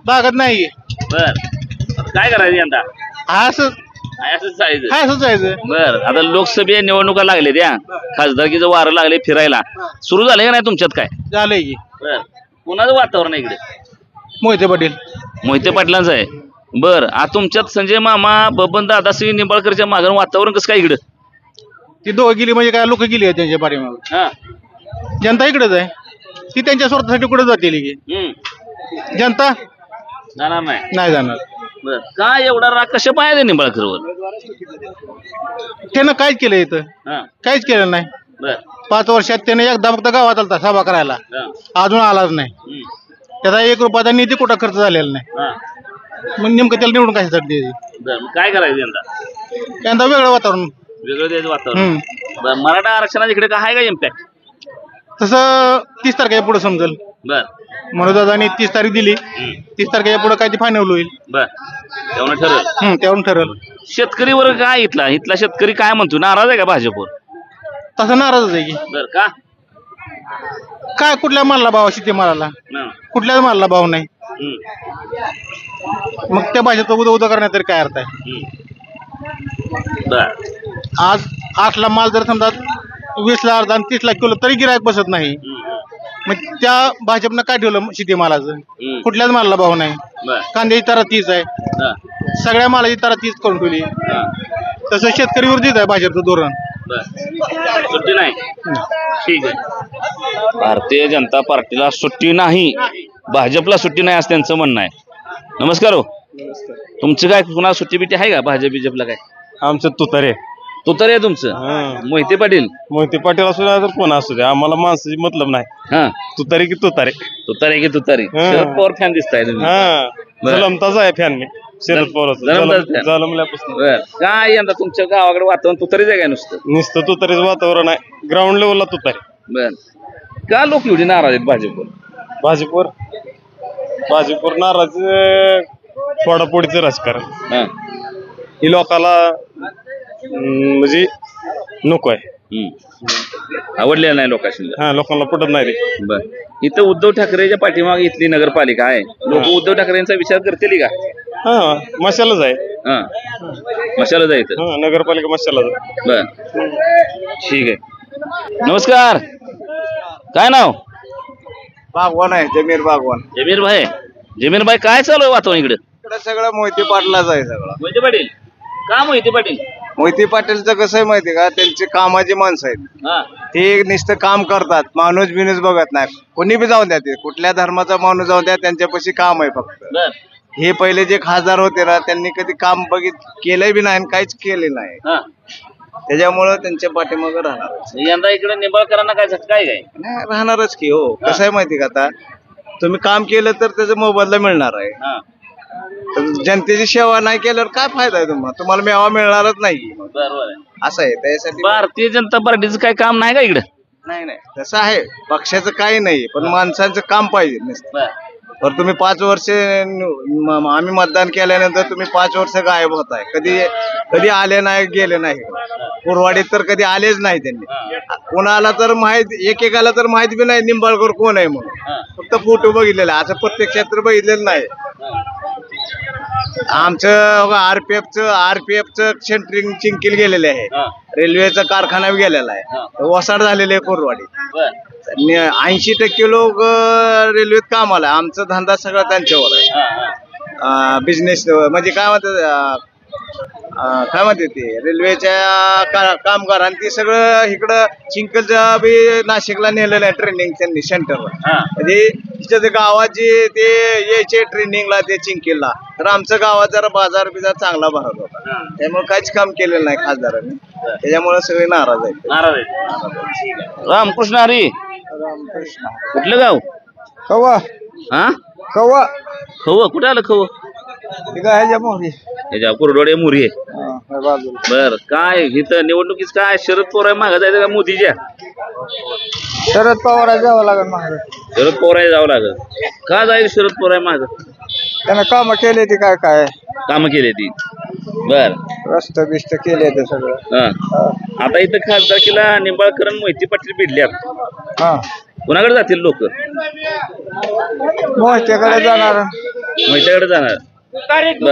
भागत नाही. बर. आता काय करायचं यंदा? असंच जायचं. जायचं. बर. आता लोकसभा निवडणुका लागले त्या, खासदारकीचं वारं लागले फिरायला, सुरू झाले का नाही तुमच्यात? काय झालंय की. बर. कोणाचं वातावरण आहे इकडे? मोहिते पाटील. मोहिते पाटलांचा आहे. बर तुमच्यात संजय मामा बबन दादाश्री निंबाळकरच्या मागं वातावरण कसं काय इकडं? ती दोघं गेली म्हणजे काय लोक गेली त्यांच्या पाठीमागे. हा जनता इकडेच आहे. ती त्यांच्या स्वार्थासाठी कुठे जातील की जनता जाणार नाही. नाही जाणार. बर काय एवढा राग कशा पाहिजे निंबाळकरवर? त्यानं काहीच केलं इथं? हा काहीच केलं नाही. बर 5 वर्षात त्याने एकदा फक्त गावात आलता सभा करायला, अजून आलाच नाही. त्याचा 1 रुपयाचा निधी कुठं खर्च झालेला नाही. मग नेमकं त्याला निवडून कशासाठी द्यायची? बर काय करायचं यंदा? यंदा वेगळं वातावरण. वेगळं द्यायचं वातावरण. बर मराठा आरक्षणाच्या इकडे काय आहे का इम्पॅक्ट? तसं 30 तारखेच्या पुढे समजेल. बर मनोजदादांनी 30 तारीख दिली. 30 तारखेच्या पुढे काय ते फायनल होईल. बर तेवढं ठरल. त्यावरून ठरेल. शेतकरी वर्ग काय इथला शेतकरी काय म्हणतो? नाराज आहे का भाजपवर? तसं नाराजच आहे की. बर का? काय कुठल्या मालाला भाव? शेतीमालाला कुठल्याच मालाला भाव नाही. मग त्या भाषेत उद्या करण्यात तरी काय अर्थ आहे? आज 8ला माल जर समजा 20ला अर्धा आणि 30ला किलो तरी गिरायक बसत नाही. मग त्या भाजपनं काय ठेवलं शेतीमालाचं? कुठल्याच मालाला भाव नाही. कांद्याची तारा 30 आहे. सगळ्या मालाची तारा 30 करून ठेवली. तसं शेतकरी विरोधीच आहे भाजपचं धोरण. सुट्टी नाही. ठीक आहे. भारतीय जनता पार्टीला सुट्टी नाही, भाजपला सुट्टी नाही असं त्यांचं म्हणणं आहे. नमस्कार हो. तुमचं काय कुणाला सुट्टी बिट्टी आहे का भाजपला? काय आमचं तुतारे तुतारे आहे तुमचं? मोहिते पाटील. मोहिते पाटील असू द्या तर कोण असू द्या, आम्हाला माणसाची मतलब नाही. हा तुतारे की तुतारे. तुतारे की तुतारे. शरद पवार फॅन दिसताय तुम्ही. जलमताच आहे फॅन मी शरद पवार जलमल्यापासून. काय यंदा तुमच्या गावाकडे वातावरण तुतारीच आहे काय? नुसतं तुतारीच वातावरण आहे. ग्राउंड लेवलला तुतारे. बर का लोक एवढी नाराज आहेत भाजपवर? भाजपवर नाराज फोडाफोडीचं राजकारण ही लोकाला म्हणजे नको आहे. आवडलेलं नाही लोकांना. लोकांना पटत नाही रे. बर इथं उद्धव ठाकरेच्या पाठीमागे इथली नगरपालिका आहे. लोक उद्धव ठाकरेंचा विचार करतील का? मशालाच आहे. मशालाच आहे इथं. नगरपालिका मशालाच. बर ठीक आहे. नमस्कार. काय नाव? बागवान आहे. जमीर बागवान. जमीर भाई काय चालू आहे वातावरण इकडे? सगळं मोहिते पाटलाच आहे. सगळं मोहिते पाटील. का मोहिते पाटील? मोहिते पाटीलचं कसं आहे माहिती का? त्यांची कामाची माणसं आहेत. ते नुसतं काम करतात. माणूस बिनूस बघत नाही. कोणी बी जाऊन द्या, ते कुठल्या धर्माचा माणूस जाऊन द्या, त्यांच्यापाशी काम आहे फक्त. हे पहिले जे खासदार होते ना, त्यांनी कधी काम केलंय बी नाही, काहीच केले नाही. त्याच्यामुळं त्यांच्या पाठीमागं राहणार. यंदा इकडे निंबाळकरांना काय झटका आहे काय? नाही राहणारच की हो. कसं आहे माहिती का? आता तुम्ही काम केलं तर त्याचा मोबदला मिळणार आहे. जनतेची सेवा नाही केल्यावर काय फायदा आहे? तुम्हाला मेवा मिळणारच नाही. असं आहे. त्यासाठी भारतीय जनता पार्टीचं काय काम नाही का इकडे? नाही तसं आहे. पक्षाचं काही नाही, पण माणसांचं काम पाहिजे. तर तुम्ही 5 वर्ष आम्ही मतदान केल्यानंतर तुम्ही 5 वर्ष गायब होताय. कधी आले नाही, गेले नाही. कुरवाडीत तर कधी आलेच नाही त्यांनी. कोणाला तर एकेकाला तर माहित बी नाही निंबाळकर कोण आहे म्हणून. फक्त फोटो बघितलेला, असं प्रत्यक्षात तर बघितलेलं नाही. आमचं आरपीएफचं सेंटरिंग चिंकील गेलेले आहे. रेल्वेचा कारखाना गेलेला आहे. वसाड झालेले आहे कुरवाडी. 80% लोक रेल्वेत कामाला. आमचा धंदा सगळा त्यांच्यावर आहे. बिझनेस म्हणजे काय म्हणते ते रेल्वेच्या कामगार. आणि ते सगळं इकडं चिंकलच्या बी नाशिकला नेलेलं आहे ट्रेनिंग त्यांनी सेंटरला. म्हणजे तिच्या गावात जे ते यायचे ट्रेनिंगला ते चिंकेलला. तर आमचं गावात जरा बाजार चांगला भरत होता. त्यामुळे काहीच काम केलेलं नाही खासदारांनी. त्याच्यामुळे सगळे नाराज आहेत. रामकृष्ण हरी. कुठलं गाव? कवा कवा खव कुठे आलं? खव कुरडोडे मुरी आहे. बर काय इथं निवडणुकीच काय शरद पवार मागे जायचं का मोदीच्या? शरद पवार जावं लागेल. शरद पवार जावं लागेल. का जाईल शरद पवार माग? त्यानं काम केले ते काय काम केले ती. बर रस्ते बिस्त केले ते सगळं. आता इथं खासदारकीला निंबाळकर मोहिते पाटील भिडल्यात. कुणाकडे जातील लोक? मोहित्याकडे जाणार. मोहित्याकडे जाणार. ठीक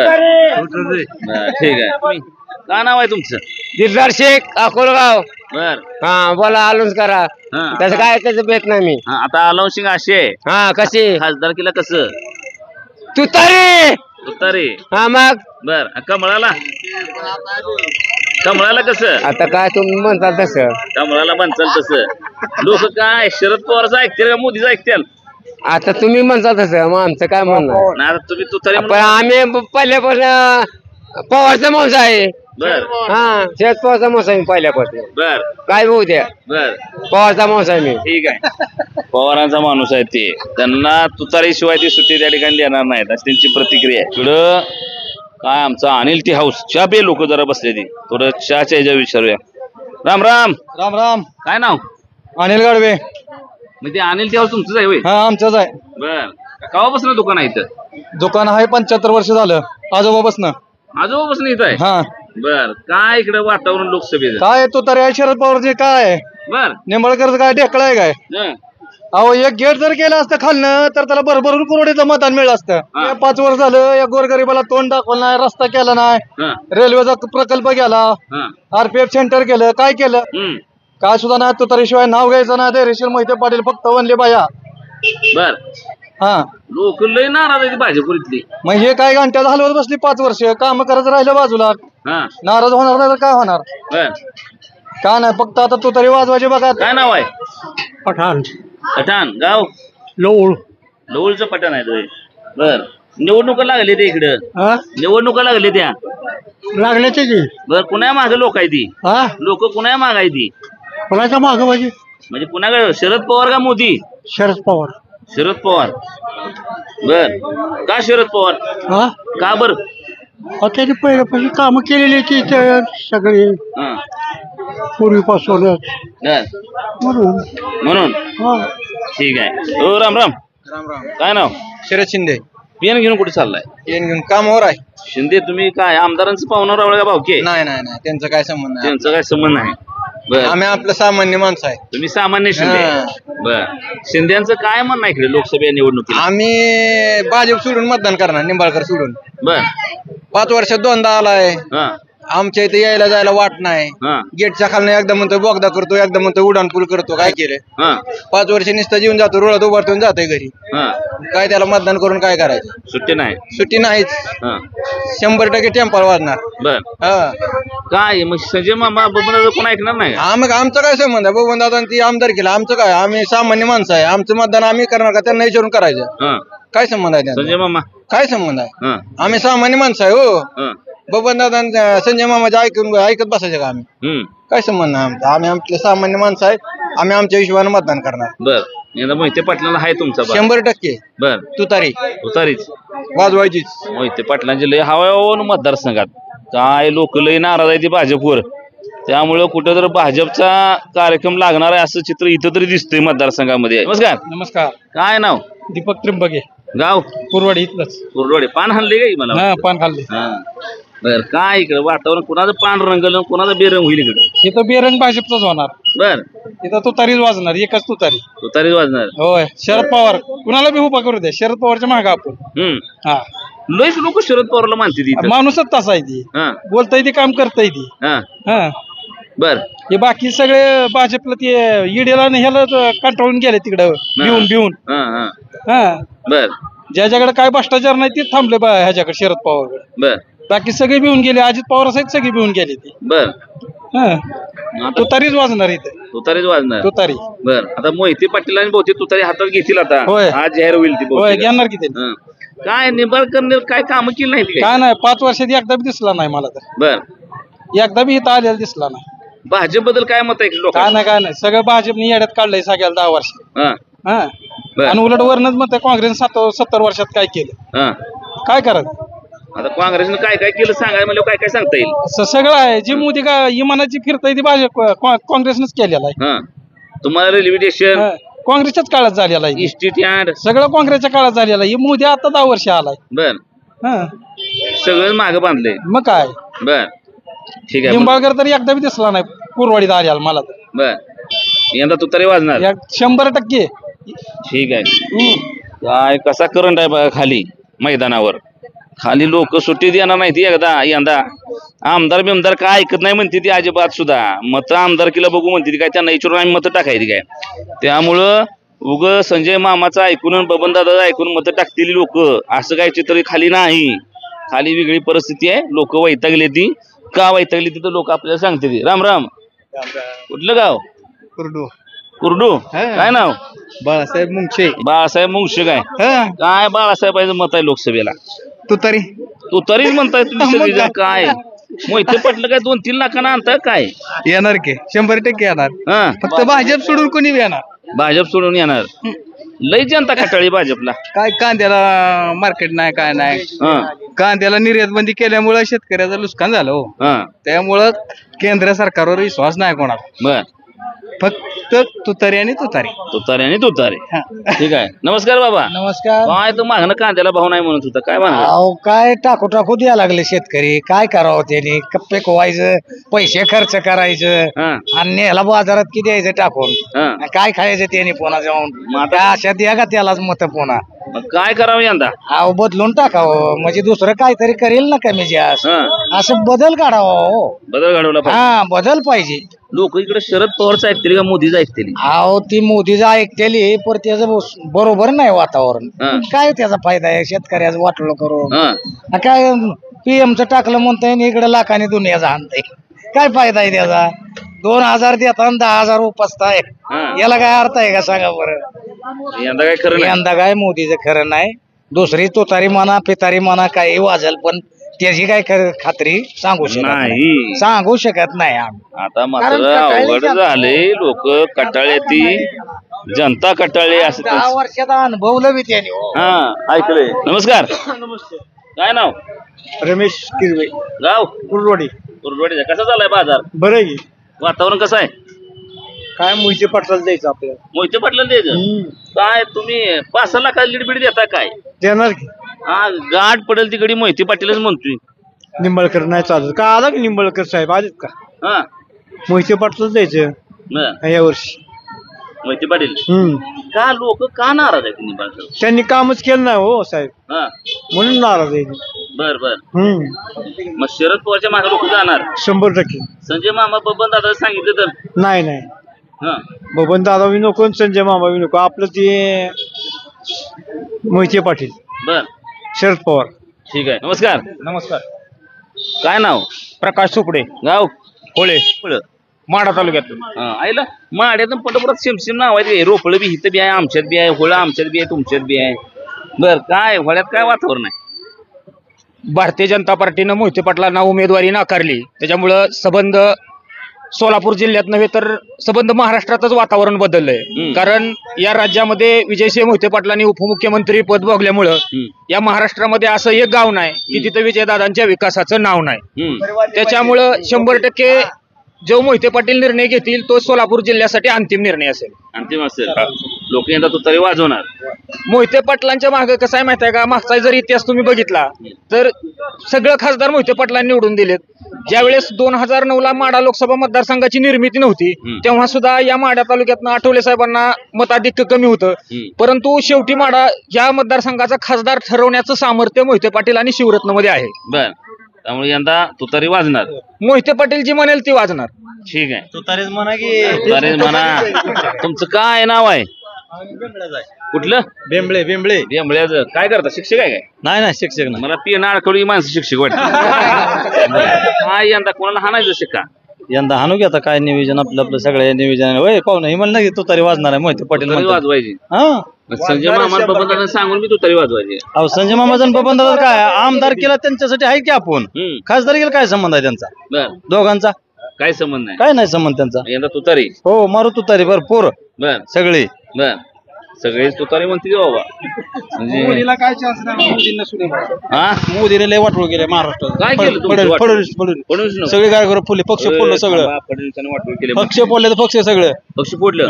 आहे. काय नाव आहे तुमचं? दिलदार शेख अकोलगाव. बर बोला. आलोच करा. तसं काय त्याचं भेट नाही मी. आता अलाउन्सिंग अशी आहे. कशी खासदारकीला कसं तुतारी तुतारी हा मग बर कमळाला कमळाला कसं आता काय तुम्ही म्हणता तसं कमळाला म्हणचाल तसं लोक काय शरद पवारचं ऐकतील का मोदीचं ऐकतील आता तुम्ही म्हणता तसं मग आमचं काय म्हणणं ना तुझी तुतारी पण आम्ही पहिल्यापासून पवारचा माणूस आहे बर हा शरद पवारचा माणूस आहे मी पहिल्यापासून बर काय होऊ द्या बर पवारचा माणूस आहे मी ठीक आहे पवारांचा माणूस आहे ते त्यांना तुतारी शिवाय ती सुट्टी त्या ठिकाणी देणार नाहीत अशी त्यांची प्रतिक्रिया आहे इकडं काय आमचा अनिल टी हाऊस चहा पे लोक जरा बसले ती थोडं चहाच्या ह्याच्या विचारूया राम राम राम राम. काय नाव अनिल गाडवे. म्हणजे अनिल टी हाऊस तुमचंच आहे होय हा आमचंच आहे. बर केव्हापासून दुकान आहे इथं दुकान आहे 75 वर्ष झालं आजोबापासनं. आजोबापासून इथं आहे हा बर काय इकडे वातावरण लोकसभेचं काय तो तर शरद पवारचे काय बर निंबाळकरचं काय ढेकळा आहे काय. हं. अहो एक गेट जर केलं असतं खालनं तर त्याला भरभरून करोडीचं मतदान मिळलं असतं. हा. 5 वर्ष झालं या गोरगरीबाला तोंड दाखवलं नाही, रस्ता केला नाही, हं. रेल्वेचा प्रकल्प गेला, हं. आरपीएफ सेंटर केलं, काय केलं हं. काय सुद्धा नाही. तो शिवाय नाव घ्यायचं नाही. धैर्यशील मोहिते पाटील फक्त वनले बाया. बर हा लोक लय नाराज आहे भाजपवरीतली मग हे काय घंट्यात हलवत बसली 5 वर्ष काम करायचं राहिलं बाजूला. हा नाराज होणार नाही तर काय होणार. बर का नाही फक्त आता तू तरी वाजवायचे बघा. काय नाव आहे पठाण पठाण गाव लोळ लवळचं पठाण आहे तो. बर निवडणुका लागले ते इकडं निवडणुका लागले त्या लागल्याचे की बर कुणा माग लोक आहे ती हा लोक कुणा माग आहे ती कोणाच्या माग पाहिजे म्हणजे कुणाकडे शरद पवार का मोदी शरद पवार शरद पवार बर का शरद पवार हा का बर त्यांनी पहिल्यापासून कामं केलेली की सगळी पूर्वीपासूनच बर म्हणून म्हणून हा ठीक आहे हो राम राम राम राम. काय नाव शरद शिंदे पेन घेऊन कुठे चाललाय येऊन घेऊन कामावर आहे. शिंदे तुम्ही काय आमदारांचं पाहुणार रावळ का भाऊके नाही नाही नाही त्यांचं काय संबंध नाही. त्यांचं काय संबंध नाही बर आम्ही आपलं सामान्य माणसं आहे. तुम्ही सामान्य शिंदे हा. बर शिंद्यांचं काय म्हणणं आहे इकडे लोकसभा निवडणुकीला आम्ही भाजप सोडून मतदान करणार. निंबाळकर सोडून. बर 5 वर्षात 2दा आलाय. हा आमच्या इथे यायला जायला वाट नाही. हा गेटच्या खालनं एकदा म्हणतो बोगदा करतो, एकदा म्हणतो उड्डाण पूल करतो. काय केलं हा 5 वर्ष नुसतं जीवन जातो, रोळात उभारतो जातोय घरी. हा काय त्याला मतदान करून काय करायचं. सुट्टी नाही सुट्टी नाहीच. हा 100% टेम्पल वाजणार. बर हा काय मग संजय मामा बबन कोण ऐकणार नाही का? मग आमचं काय संबंध आहे. बबन दादा ती आमदार केला. आमचं काय आम्ही सामान्य माणसं आहे. आमचं मतदान आम्ही करणार का त्यांना विचारून करायचं. हा काय संबंध आहे त्यांचा. संजय मामा काय संबंध आहे. हा आम्ही सामान्य माणसं आहे. हो हा बबन दादा संजय मामाच्या ऐकत बसायचं का आम्ही. हम्म काय संबंध नाही आमचा. आम्ही आपले सामान्य माणसं आहे. आम्ही आमच्या हिशोबाने मतदान करणार. बर यंदा मोहिते पाटलांना आहे तुमचा बा. 100% बर तुतारी उतारीच वाजवायचीच. मोहिते पाटलांचे लय हवा मतदारसंघात काय लोक लय नाराज आहे ती भाजपवर त्यामुळं कुठं तर भाजपचा कार्यक्रम लागणार आहे असं चित्र इथं तरी दिसतंय मतदारसंघामध्ये. नमस्कार नमस्कार. काय नाव दीपक त्रिंबके गाव कुरवाडी इथलंच. कुरडोडे पान हल्ले का मला हा पान खाल्ले. हा बर काय इकडं वातावरण कुणाचं पान रंगलं कुणाचं बेरंग होईल इकडं इथं बेरंग भाजपचाच होणार. बर इथं तुतारीच वाजणार. एकच तुतारी. तुतारीच वाजणार होय शरद पवार कुणाला बी उभा करू दे. शरद पवारच्या मागे आपण. हा लयच लोक शरद पवारला मानते ती माणूसच तसा आहे ती. हा बोलताय ती काम करताय ती. हा हा बर हे बाकी सगळे भाजपला ते ईडीला ह्याला कंटाळून गेले तिकडं भिवून भिवून. हा हा हा बर ज्याच्याकडे काय भ्रष्टाचार नाही ते थांबले ह्याच्याकडे शरद पवारकडे. बर बाकी सगळे भिवून गेले. अजित पवार सहित सगळे भिवून गेले ते. बर हा तुतारीच वाजणार इथे. तुतारीच वाजणार तुतारी. बर आता मोहिते पाटील आणि बहुतेक तुतारी हातात घेतील आता. होय. आज जाहीर होईल ती होय बहुतेक. घेणार किती. हा. काय निंबाळकर काय कामं केली नाहीत काय काय नाही 5 वर्षात एकदा बी दिसला नाही मला तर. बर एकदा बी इथं आलेला दिसला नाही. भाजप बद्दल काय मत आहे लोक काय नाही सगळं भाजपने येड्यात काढलंय सगळ्याला 10 वर्ष. हा हा बर आणि उलट वरणच मत काँग्रेस 70 वर्षात काय केलं. हा काय करायचं. आता काँग्रेसनं काय काय केलं सांगाय म्हणजे काय काय सांगता येईल. सगळं आहे जी मोदी का इमानाची फिरताय ती भाजप काँग्रेसनंच केलेला आहे. हा तुम्हाला रेल्वे स्टेशन हा, काँग्रेसच्याच काळात झालेला आहे. इस्टेट यार्ड सगळं काँग्रेसच्या काळात झालेलं आहे. मोदी आता 10 वर्ष आलाय. बर हा सगळं मागं बांधलंय. मग काय बर ठीक आहे निंबाळकर तरी एकदा बी दिसला नाही कुरवाडीत आल्याला मला तर. बर यंदा तुतारी वाजणार. 100%. ठीक आहे काय कसा करंट आहे बघा खाली मैदानावर. खाली लोक सुट्टी देणार नाही ती यंदा आमदार बिमदार काय ऐकत नाही म्हणते ती अजिबात सुद्धा. मत आमदारकीला बघू म्हणते ती काय त्यांना विचारून आम्ही मतं टाकायची काय. त्यामुळं उग संजय मामाचं ऐकून बबन दादा ऐकून मतं टाकतील लोक, असं काय चित्र खाली नाही. खाली वेगळी परिस्थिती आहे. लोक वैतागली ती, का वैतागली ती तर लोक आपल्याला सांगते. राम राम. कुठलं गाव? कुर्डू. काय नाव? बाळासाहेब मुंगशे. बाळासाहेब मुंगशे. काय बाळासाहेबांचं मत आहे लोकसभेला? तू तरीच म्हणताय तुम्ही सगळेजण. काय मोहिते पाटलं काय 2-3 लाखांना आणताय काय? येणार की 100% येणार. फक्त भाजप सोडून कोणी येणार? भाजप सोडून येणार. लई जनता कटाळी भाजपला. काय कांद्याला मार्केट नाही, काय नाही. कांद्याला निर्यात बंदी केल्यामुळे शेतकऱ्याचं नुकसान झालं हो. त्यामुळं केंद्र सरकारवर विश्वास नाही कोणाला. बर. फक्त तुतारी आणि तुतारी. ठीक आहे. नमस्कार बाबा. नमस्कार. काय तू मागणं कांद्याला भाव नाही म्हणत होता, काय म्हणा? अहो काय टाकू द्यायला लागले शेतकरी. काय करावं त्यांनी? कप्पे कोवायचं, पैसे खर्च करायचं आणि न्यायला बाजारात किती द्यायचं टाकून. काय खायचं त्यांनी पुन्हा जाऊन? आता अशा द्या का त्यालाच मत पुन्हा. काय करावं यंदा? अहो बदलून टाकावं, म्हणजे दुसरं काहीतरी करेल ना कमी जास्त. असं बदल काढावा. बदल घडवला पाहिजे. बदल पाहिजे. लोक इकडे शरद पवारचं ऐकतील का मोदीचं ऐकतील? अहो ती मोदीचं ऐकतेली, पण त्याचं बरोबर नाही वातावरण. काय त्याचा फायदा आहे शेतकऱ्याचं वाटलं करून? काय PM चं टाकलं म्हणताय, इकडे लाखाने दुनियाचा आणताय. काय फायदा आहे त्याचा? 2,000 देता 10,000 उपसताय. याला काय अर्थ आहे का सांगा बरं? यंदा काय खरं नाही. यंदा काय मोदीचं खरं नाही. दुसरी तुतारी म्हणा पितारी म्हणा काही वाजल, पण त्याची काय खात्री सांगू शकत नाही आम्ही. आता मात्र अवघड झाले. लोक कटाळ्याती, जनता कटाळे असं 10 वर्षात अनुभवलं बी त्याने. ऐकले. नमस्कार. काय नाव? रमेश किरवे. गाव? कुर्डवाडी. कसा चाललाय बाजार? बरं आहे. वातावरण कसं आहे? काय मोहिते पाटलाला द्यायचं आपल्याला? मोहिते पाटलाला द्यायचं. काय तुम्ही 5-6 लाखाला लीड देता काय? देणार की. गाठ पडेल तिकडे मोहिते पाटीलच म्हणतोय. निंबाळकर नाही चालत का? आला की निंबाळकर साहेब आलेत का? मोहिते पाटलाच द्यायचं यावर्षी. मोहिते पाटील का? लोक का नाराज आहेत निंबाळकर? त्यांनी कामच केलं नाही हो साहेब, म्हणून नाराज आहे. बर. मग शरद पवारच्या मागे लोक जाणार 100%. संजय मामा बबन दादा सांगितलं तर नाही. बबन दादा बी नको, संजय मामा बी नको. आपलं ते मोहिते पाटील. बर. शरद पवार. ठीक आहे. नमस्कार. नमस्कार. काय नाव? प्रकाश चोपडे. गाव? होळे. माडा तालुक्यात. आईला माड्यातून पटपट सिमसिम नाव आहे. रोपळ बी इथं बी आहे, आमच्यात बी आहे. होळा आमच्यात बी आहे, तुमच्यात बी आहे. बर. काय होळ्यात काय वातावरण आहे? भारतीय जनता पार्टीनं मोहिते पाटलांना उमेदवारी नाकारली. त्याच्यामुळं संबंध सोलापूर जिल्ह्यात नव्हे तर संबंध महाराष्ट्रातच वातावरण बदललंय. कारण या राज्यामध्ये विजयसिंह मोहिते पाटलांनी उपमुख्यमंत्री पद भोगल्यामुळं या महाराष्ट्रामध्ये असं एक गाव नाही की तिथं विजयदादांच्या विकासाचं नाव नाही. त्याच्यामुळं 100% जो मोहिते पाटील निर्णय घेतील तो सोलापूर जिल्ह्यासाठी अंतिम निर्णय असेल. लोक यंदा तो तरी वाजवणार. मोहिते पाटलांच्या मागे कसं आहे माहिती आहे का? मागचा जर इतिहास तुम्ही बघितला तर सगळं खासदार मोहिते पाटलांनी निवडून दिलेत. ज्यावेळेस 2009ला माढा लोकसभा मतदारसंघाची निर्मिती नव्हती तेव्हा सुद्धा या माढा तालुक्यातनं आठवले साहेबांना मताधिक्य कमी होतं. परंतु शेवटी माढा या मतदारसंघाचा खासदार ठरवण्याचं सामर्थ्य मोहिते पाटील आणि शिवरत्नमध्ये आहे. बर. त्यामुळे यंदा तुतारी वाजणार. मोहिते पाटील जी म्हणेल ती वाजणार. ठीक आहे. तुतारीच म्हणा की. तुतारीच म्हणा. तुमचं काय नाव आहे? कुठलं? बेंबळे. बेंबळ्याचं. काय करता? शिक्षक आहे काय? नाही शिक्षक नाही. मला पिणं अडकवली माणसं शिक्षक वाटत. काय यंदा कोणाला हाणायचं शिक्का? यंदा हाणू की. आता काय नियोजन आपलं सगळ्या नियोजन होय पाहुणे हे म्हणलं की तुतारी वाजणार आहे. मोहिते पाटील वाजवायची. संजय मामा बबन सांगून मी तुतारी वाजवायची. अहो संजय मामाचा बबन दादा काय आमदार केला त्यांच्यासाठी आहे की आपण. खासदार केला काय संबंध आहे त्यांचा? दोघांचा काय संबंध नाही. काय नाही संबंध त्यांचा. यंदा तुतारी. हो मारू तुतारी भरपूर. बर. सगळी. बर. सगळेच तुतारी म्हणते बाबा. म्हणजे मोदीला काय चान्स नाही. मोदीने लय वाटोळ केले महाराष्ट्रात. काय केलं? फडणवीस सगळे गायकर फुले पक्ष फोडलं सगळं. फडणवीसांनी वाटोळ केले. पक्ष फोडले तर पक्ष सगळं पक्ष फोडलं.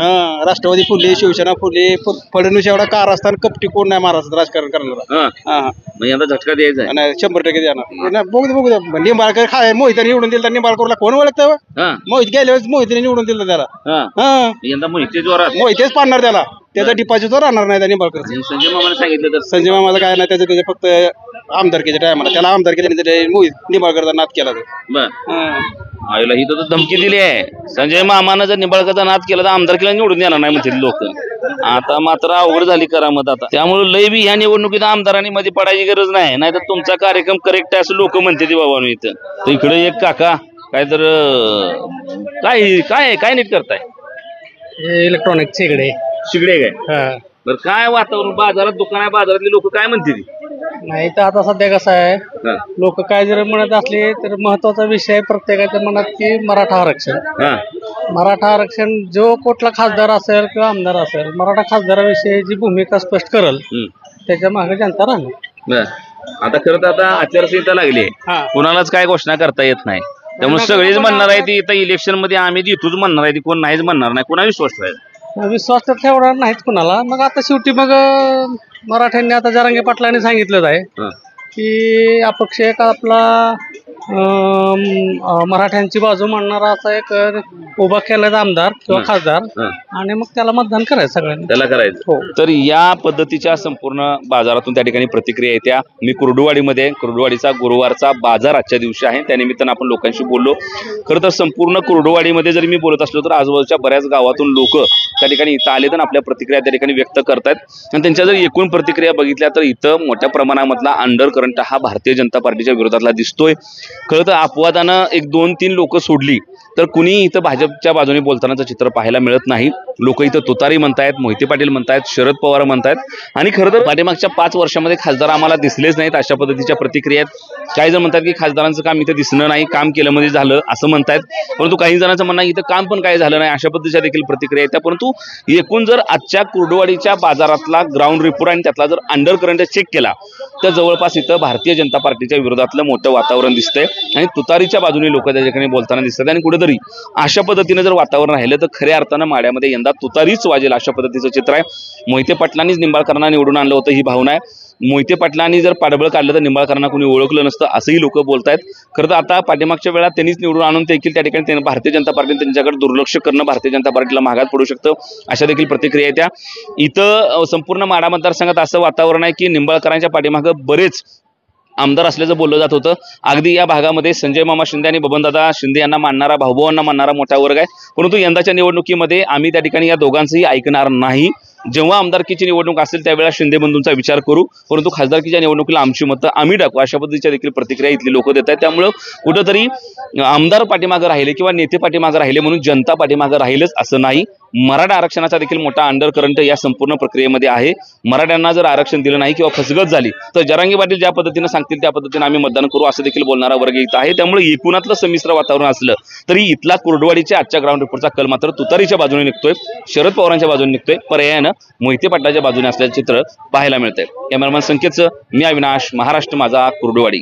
राष्ट्रवादी फुले, शिवसेना फुले. फडणवीस एवढा कार असताना कपटी कोण नाही महाराष्ट्रात राजकारण करणार. यंदा झटका द्यायचा. 100% देणार. बघू द्या. निंबाळकर खाय मोहित्याने निवडून दिलं. निंबाळकरला कोण ओळखतं? मोहित गेल्या वेळेस मोहितीने निवडून दिलं त्याला. यंदा मोहिते जोरात. मोहितेच पाडणार त्याला. त्याचा डिपॉझिट राहणार नाही त्या निंबाळकर. संजय मामाने सांगितलं तर. संजय मामाला काय नाही. त्याचं फक्त आमदारकीच्या टायमाला त्याला आमदारकी निंबाळकरचा नाद केला आईला ही तर धमकी दिली आहे संजय मामानं जर निंबाळकरचा नाद केला तर आमदारकीला निवडून येणार नाही म्हणते लोक. आता मात्र अवघड झाली करामत आता. त्यामुळे लय बी ह्या निवडणुकीत आमदारांनी मध्ये पडायची गरज नाही, नाहीतर तुमचा कार्यक्रम करेक्ट आहे असं लोक म्हणते ती बाबा इथं. तर इकडे एक काका काय तर काय काय काय नीट करताय इलेक्ट्रॉनिक शेगडे शिगडे काय बरं काय वातावरण बाजारात दुकान आहे बाजारातली लोक काय म्हणते नाही तर आता सध्या कसं आहे लोक काय जर म्हणत असले तर महत्वाचा विषय प्रत्येकाच्या मनात की मराठा आरक्षण. मराठा आरक्षण जो कुठला खासदार असेल किंवा आमदार असेल मराठा खासदाराविषयी जी भूमिका स्पष्ट करल त्याच्या मागे जनता राहणार. आता खरं तर आता आचारसंहिता लागली आहे, कुणालाच काय घोषणा करता येत नाही. त्यामुळे सगळेच म्हणणार आहे ती इथं इलेक्शन मध्ये आम्ही जितूच म्हणणार आहे ती कोण नाहीच म्हणणार नाही. कोणा विश्वास ठेवायचा विश्वास तर ठेवणार नाहीत कुणाला. मग आता शेवटी मग मराठ्यांनी आता जरांगे पाटलांनी सांगितलंच आहे की अपक्ष एक आपला मराठ्यांची बाजू मांडणारा असा एक उभा केलेला आमदार किंवा खासदार आणि मग त्याला मतदान करायचं सगळ्यांनी त्याला करायचं. तर या पद्धतीच्या संपूर्ण बाजारातून त्या ठिकाणी प्रतिक्रिया येत्या. मी कुर्डुवाडीमध्ये कुर्डुवाडीचा गुरुवारचा बाजार आजच्या दिवशी आहे त्यानिमित्तानं आपण लोकांशी बोललो. खरं तर संपूर्ण कुर्डुवाडीमध्ये जरी मी बोलत असलो तर आजूबाजूच्या बऱ्याच गावातून लोक त्या ठिकाणी इथं आले तर आपल्या प्रतिक्रिया त्या ठिकाणी व्यक्त करतायत. आणि त्यांच्या जर एकूण प्रतिक्रिया बघितल्या तर इथं मोठ्या प्रमाणामधला अंडर करंट हा भारतीय जनता पार्टीच्या विरोधातला दिसतोय. खरं तर अपवादानं 1-2-3 लोक सोडली तर कुणी इथं भाजपच्या बाजूने बोलतानाचं चित्र पाहायला मिळत नाही. लोक इथं तुतारी म्हणतायत, मोहिते पाटील म्हणतायत, शरद पवार म्हणतायत. आणि खरं तर पाठीमागच्या 5 वर्षामध्ये खासदार आम्हाला दिसलेच नाहीत अशा पद्धतीच्या प्रतिक्रिया आहेत. काही जण म्हणतात की खासदारांचं काम इथं दिसणं नाही, काम केलं म्हणजे झालं असं म्हणतायत. परंतु काही जणांचं म्हणणं इथं काम पण काही झालं नाही अशा पद्धतीच्या देखील प्रतिक्रिया येत्या. परंतु एकूण जर आजच्या कुर्डुवाडीच्या बाजारातला ग्राउंड रिपोर्ट आणि त्यातला जर अंडर करंट चेक केला तर जवळपास इथं भारतीय जनता पार्टीच्या विरोधातलं मोठं वातावरण दिसतंय आणि तुतारीच्या बाजूने लोक त्या ठिकाणी बोलताना दिसतात. आणि कुठेतरी अशा पद्धतीने जर वातावरण राहिलं तर खऱ्या अर्थानं माड्यामध्ये यंदा तुतारीच वाजेल अशा पद्धतीचं चित्र आहे. मोहिते पाटलांनीच निंबाळकरांना निवडून आणलं होतं ही भावना आहे. मोहिते पाटलांनी जर पाठबळ काढलं तर निंबाळकरांना कोणी ओळखलं नसतं असंही लोक बोलतायत. खरं तर आता पाठीमागच्या वेळा त्यांनीच निवडून आणून देखील त्या ठिकाणी भारतीय जनता पार्टीने त्यांच्याकडे दुर्लक्ष करणं भारतीय जनता पार्टीला महागात पडू शकतं अशा देखील प्रतिक्रिया येत्या. इथं संपूर्ण माढा मतदारसंघात असं वातावरण आहे की निंबाळकरांच्या पाठीमागं बरेच आमदार असल्याचं बोललं जात होतं. अगदी या भागामध्ये संजय मामा शिंदे आणि बबनदादा शिंदे यांना मानणारा भाऊभावांना मानणारा मोठा वर्ग आहे. परंतु यंदाच्या निवडणुकीमध्ये आम्ही त्या ठिकाणी या दोघांचंही ऐकणार नाही. जेव्हा आमदारकीची निवडणूक असेल त्यावेळेला शिंदे बंधूंचा विचार करू, परंतु खासदारकीच्या निवडणुकीला आमची मतं आम्ही टाकू अशा पद्धतीच्या देखील प्रतिक्रिया इथली लोक देत आहेत. त्यामुळं कुठंतरी आमदार पाठीमागं राहिले किंवा नेते पाठीमागं राहिले म्हणून जनता पाठीमागं राहिलच असं नाही. मराठा आरक्षणाचा देखील मोठा अंडर करंट या संपूर्ण प्रक्रियेमध्ये आहे. मराठ्यांना जर आरक्षण दिलं नाही किंवा फसगत झाली तर जरांगे पाटील ज्या पद्धतीने सांगतील त्या पद्धतीने आम्ही मतदान करू असं देखील बोलणारा वर्ग इथं आहे. त्यामुळे एकूणातलं संमिश्र वातावरण असलं तरी इथला कुर्डुवाडीच्या आजच्या ग्राउंड रिपोर्टचा कल मात्र तुतारीच्या बाजूने निघतोय, शरद पवारांच्या बाजूने निघतोय, पर्यायानं मोहिते पाटलाच्या बाजूने असल्याचं चित्र पाहायला मिळतंय. कॅमेरामॅन संकेतचं मी अविनाश, महाराष्ट्र माझा, कुर्डुवाडी.